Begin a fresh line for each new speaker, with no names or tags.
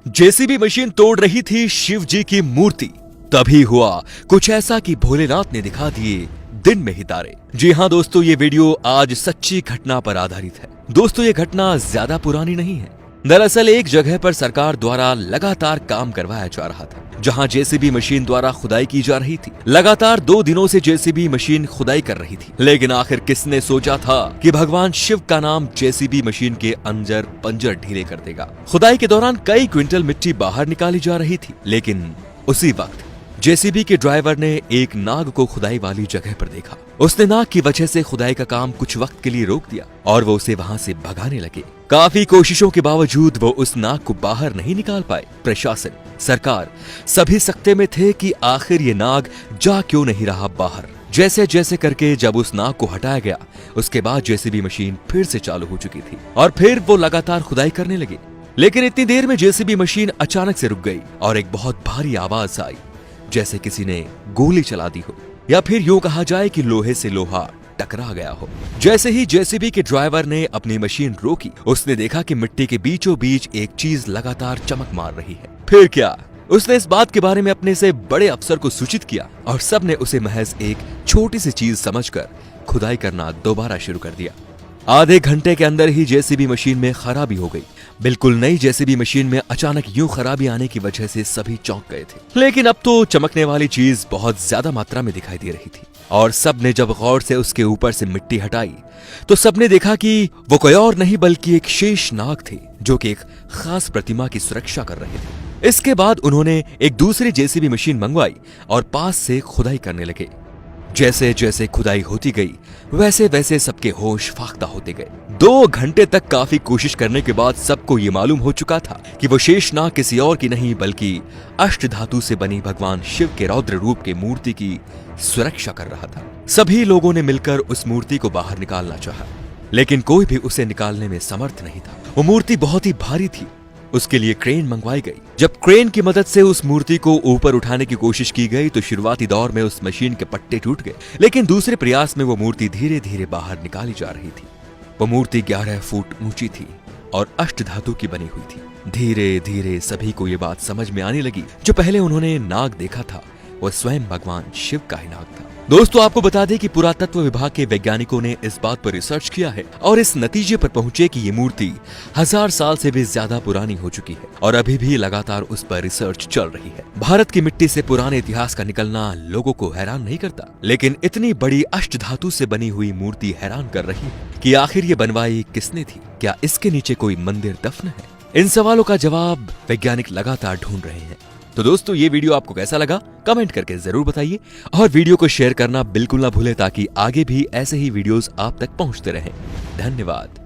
JCB machine तोड़ रही थी शिव जी की मूर्ति। तभी हुआ कुछ ऐसा कि भोलेनाथ ने दिखा दिए दिन में ही तारे। जी हां दोस्तों, ये वीडियो आज सच्ची घटना पर आधारित है। दोस्तों, ये घटना ज्यादा पुरानी नहीं है। दरअसल एक जगह पर सरकार द्वारा लगातार काम करवाया जा रहा था, जहां जेसीबी मशीन द्वारा खुदाई की जा रही थी। लगातार 2 दिनों से जेसीबी मशीन खुदाई कर रही थी, लेकिन आखिर किसने सोचा था कि भगवान शिव का नाम जेसीबी मशीन के अंदर पंजर ढीले कर देगा। खुदाई के दौरान कई क्विंटल मिट्टी बाहर निकाली जा रही थी, लेकिन उसी वक्त जेसीबी के ड्राइवर ने एक नाग को खुदाई वाली जगह पर देखा। उसने नाग की वजह से खुदाई का काम कुछ वक्त के लिए रोक दिया और वो उसे वहां से भगाने लगे। काफी कोशिशों के बावजूद वो उस नाग को बाहर नहीं निकाल पाए। प्रशासन, सरकार सभी सकते में थे कि आखिर ये नाग जा क्यों नहीं रहा बाहर। जैसे जैसे करके जब उस नाग को हटाया गया, उसके बाद जेसीबी मशीन फिर से चालू हो चुकी थी और फिर वो लगातार खुदाई करने लगे। लेकिन इतनी देर में जेसीबी मशीन अचानक से रुक गई और एक बहुत भारी आवाज आई, जैसे किसी ने गोली चला दी हो, या फिर यूं कहा जाए कि लोहे से लोहा टकरा गया हो। जैसे ही जेसीबी के ड्राइवर ने अपनी मशीन रोकी, उसने देखा कि मिट्टी के बीचों बीच एक चीज लगातार चमक मार रही है। फिर क्या, उसने इस बात के बारे में अपने से बड़े अफसर को सूचित किया और सबने उसे महज एक छोटी सी चीज समझकर खुदाई करना दोबारा शुरू कर दिया। आधे घंटे के अंदर ही जेसीबी मशीन में खराबी हो गई। बिल्कुल नई जेसीबी मशीन में अचानक यूं खराबी आने की वजह से सभी चौंक गए थे। लेकिन अब तो चमकने वाली चीज बहुत ज्यादा मात्रा में दिखाई दे रही थी और सबने जब गौर से उसके ऊपर से मिट्टी हटाई तो सबने देखा कि वो कोई और नहीं बल्कि एक शेष नाग थे, जो कि एक खास प्रतिमा की सुरक्षा कर रहे थे। इसके बाद उन्होंने एक दूसरी जेसीबी मशीन मंगवाई और पास से खुदाई करने लगे। जैसे जैसे खुदाई होती गई, वैसे वैसे सबके होश फाख्ता होते गए। 2 घंटे तक काफी कोशिश करने के बाद सबको ये मालूम हो चुका था कि वो शेषनाग किसी और की नहीं बल्कि अष्टधातु से बनी भगवान शिव के रौद्र रूप के मूर्ति की सुरक्षा कर रहा था। सभी लोगों ने मिलकर उस मूर्ति को बाहर निकालना चाहा, लेकिन कोई भी उसे निकालने में समर्थ नहीं था। वो मूर्ति बहुत ही भारी थी। उसके लिए क्रेन मंगवाई गई। जब क्रेन की मदद से उस मूर्ति को ऊपर उठाने की कोशिश की गई तो शुरुआती दौर में उस मशीन के पट्टे टूट गए, लेकिन दूसरे प्रयास में वो मूर्ति धीरे धीरे बाहर निकाली जा रही थी। वो मूर्ति 11 फुट ऊंची थी और अष्टधातु की बनी हुई थी। धीरे धीरे सभी को ये बात समझ में आने लगी, जो पहले उन्होंने नाग देखा था वह स्वयं भगवान शिव का ही नाग था। दोस्तों, आपको बता दें कि पुरातत्व विभाग के वैज्ञानिकों ने इस बात पर रिसर्च किया है और इस नतीजे पर पहुंचे कि ये मूर्ति 1000 साल से भी ज्यादा पुरानी हो चुकी है और अभी भी लगातार उस पर रिसर्च चल रही है। भारत की मिट्टी से पुराने इतिहास का निकलना लोगों को हैरान नहीं करता, लेकिन इतनी बड़ी अष्टधातु से बनी हुई मूर्ति हैरान कर रही है कि आखिर ये बनवाई किसने थी। क्या इसके नीचे कोई मंदिर दफन है? इन सवालों का जवाब वैज्ञानिक लगातार ढूंढ रहे हैं। तो दोस्तों, ये वीडियो आपको कैसा लगा कमेंट करके जरूर बताइए और वीडियो को शेयर करना बिल्कुल ना भूलें ताकि आगे भी ऐसे ही वीडियोस आप तक पहुंचते रहें। धन्यवाद।